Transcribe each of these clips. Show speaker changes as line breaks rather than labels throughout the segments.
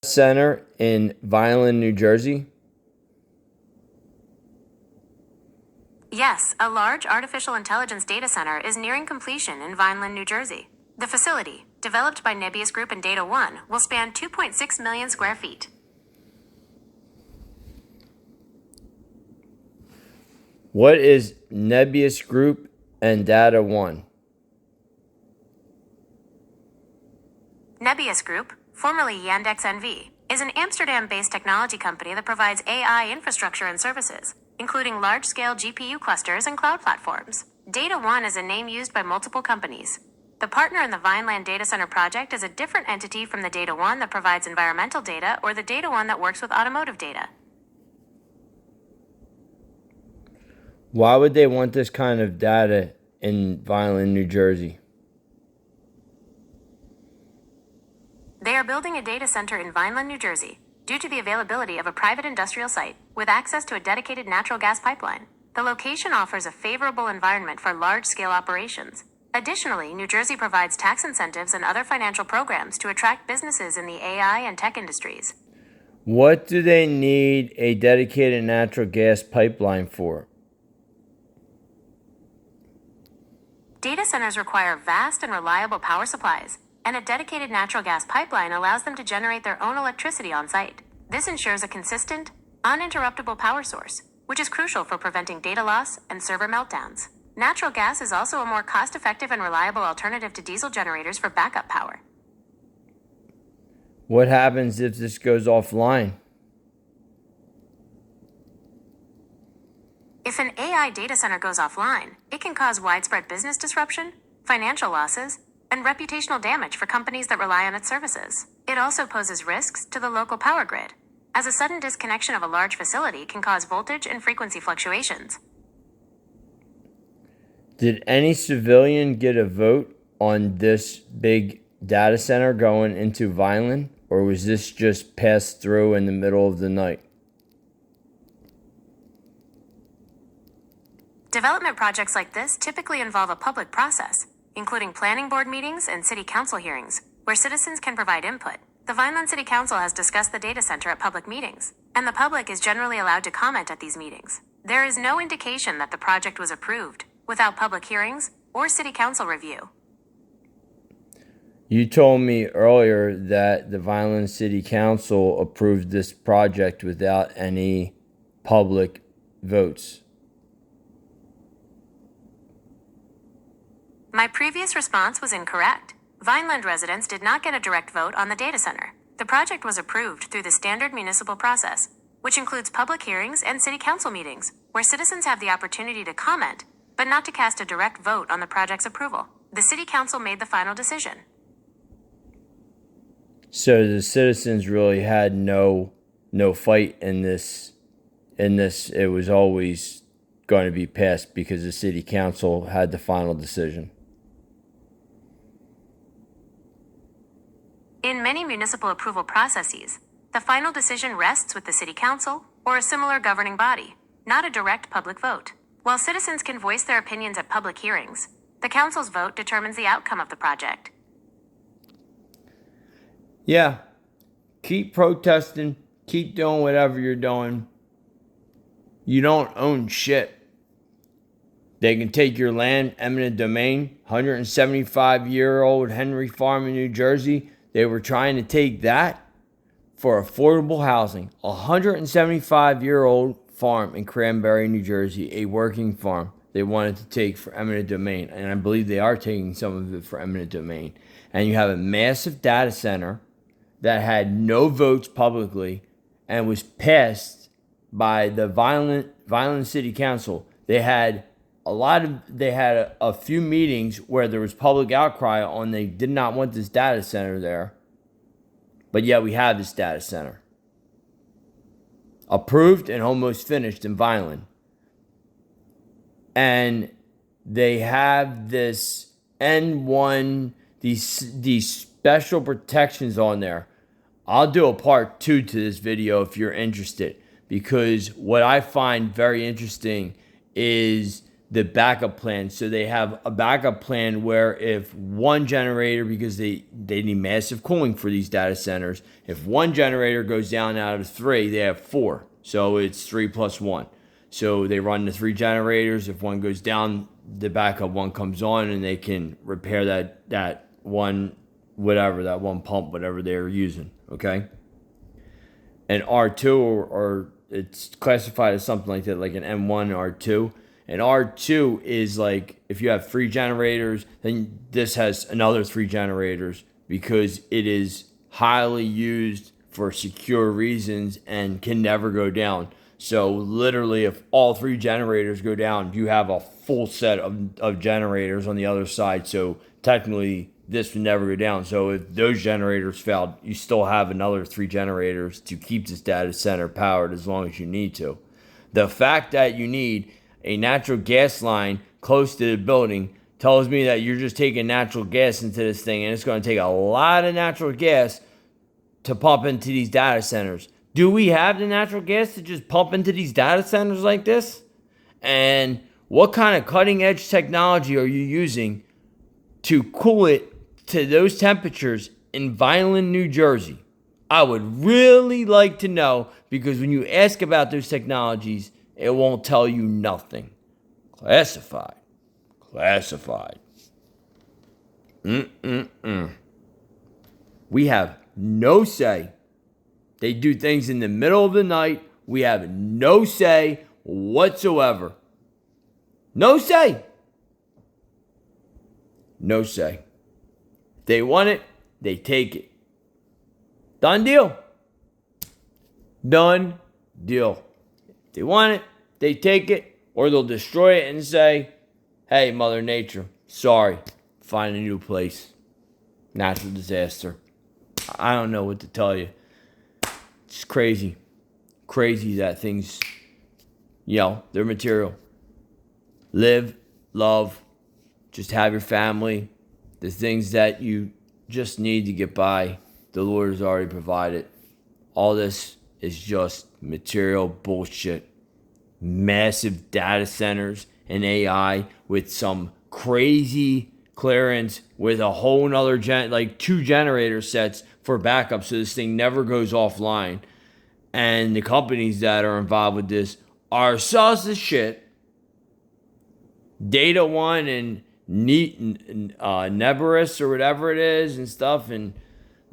center in Vineland, New Jersey?
Yes, a large artificial intelligence data center is nearing completion in Vineland, New Jersey. The facility, developed by Nebius Group and Data One, will span 2.6 million square feet.
What is Nebius Group and Data One?
Nebius Group, formerly Yandex NV, is an Amsterdam-based technology company that provides AI infrastructure and services, including large-scale GPU clusters and cloud platforms. Data One is a name used by multiple companies. The partner in the Vineland data center project is a different entity from the Data One that provides environmental data or the Data One that works with automotive data.
Why would they want this kind of data in Vineland, New Jersey?
They are building a data center in Vineland, New Jersey, due to the availability of a private industrial site with access to a dedicated natural gas pipeline. The location offers a favorable environment for large-scale operations. Additionally, New Jersey provides tax incentives and other financial programs to attract businesses in the AI and tech industries.
What do they need a dedicated natural gas pipeline for?
Data centers require vast and reliable power supplies, and a dedicated natural gas pipeline allows them to generate their own electricity on site. This ensures a consistent, uninterruptible power source, which is crucial for preventing data loss and server meltdowns. Natural gas is also a more cost-effective and reliable alternative to diesel generators for backup power.
What happens if this goes offline?
If an AI data center goes offline, it can cause widespread business disruption, financial losses, and reputational damage for companies that rely on its services. It also poses risks to the local power grid, as a sudden disconnection of a large facility can cause voltage and frequency fluctuations.
Did any civilian get a vote on this big data center going into Vineland, or was this just passed through in the middle of the night?
Development projects like this typically involve a public process, including planning board meetings and city council hearings, where citizens can provide input. The Vineland City Council has discussed the data center at public meetings, and the public is generally allowed to comment at these meetings. There is no indication that the project was approved without public hearings or city council review.
You told me earlier that the Vineland City Council approved this project without any public votes.
My previous response was incorrect. Vineland residents did not get a direct vote on the data center. The project was approved through the standard municipal process, which includes public hearings and city council meetings, where citizens have the opportunity to comment, but not to cast a direct vote on the project's approval. The city council made the final decision.
So the citizens really had no fight in this. It was always going to be passed because the city council had the final decision.
In many municipal approval processes, the final decision rests with the city council or a similar governing body, not a direct public vote. While citizens can voice their opinions at public hearings, the council's vote determines the outcome of the project.
Yeah, keep protesting, keep doing whatever you're doing. You don't own shit. They can take your land, eminent domain, 175-year-old Henry Farm in New Jersey. They were trying to take that for affordable housing. 175-year-old farm in Cranberry, New Jersey, a working farm they wanted to take for eminent domain. And I believe they are taking some of it for eminent domain. And you have a massive data center that had no votes publicly and was passed by the Vineland City Council. They had a few meetings where there was public outcry on they did not want this data center there. But yet we have this data center. Approved and almost finished in Vineland. And they have this N1, these special protections on there. I'll do a part 2 to this video if you're interested, because what I find very interesting is the backup plan. So they have a backup plan where if one generator, because they need massive cooling for these data centers, if one generator goes down out of 3, they have 4. So it's 3 plus 1. So they run the 3 generators. If one goes down, the backup one comes on, and they can repair that one, whatever, that one pump, whatever they're using, okay? And R2, or it's classified as something like that, like an M1 R2. And R2 is like, if you have 3 generators, then this has another 3 generators, because it is highly used for secure reasons and can never go down. So literally, if all 3 generators go down, you have a full set of generators on the other side. So technically, this would never go down. So if those generators failed, you still have another 3 generators to keep this data center powered as long as you need to. The fact that you need a natural gas line close to the building tells me that you're just taking natural gas into this thing, and it's going to take a lot of natural gas to pump into these data centers. Do we have the natural gas to just pump into these data centers like this? And what kind of cutting edge technology are you using to cool it to those temperatures in Vineland, New Jersey? I would really like to know, because when you ask about those technologies, it won't tell you nothing. Classified. Classified. We have no say. They do things in the middle of the night. We have no say whatsoever. No say. No say. If they want it, they take it. Done deal. Done deal. If they want it, they take it, or they'll destroy it and say, hey, Mother Nature, sorry, find a new place. Natural disaster. I don't know what to tell you. It's crazy. Crazy that things, they're material. Live, love, just have your family. The things that you just need to get by, the Lord has already provided. All this is just material bullshit. Massive data centers and AI with some crazy clearance with a whole nother 2 generator sets for backup, so this thing never goes offline. And the companies that are involved with this are sus as shit. Data One and Neberus or whatever it is and stuff. And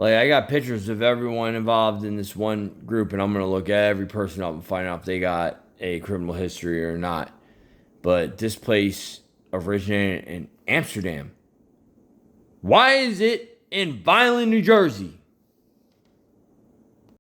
I got pictures of everyone involved in this one group, and I'm gonna look at every person up and find out if they got a criminal history or not. But this place originated in Amsterdam. Why is it in Vineland, New Jersey?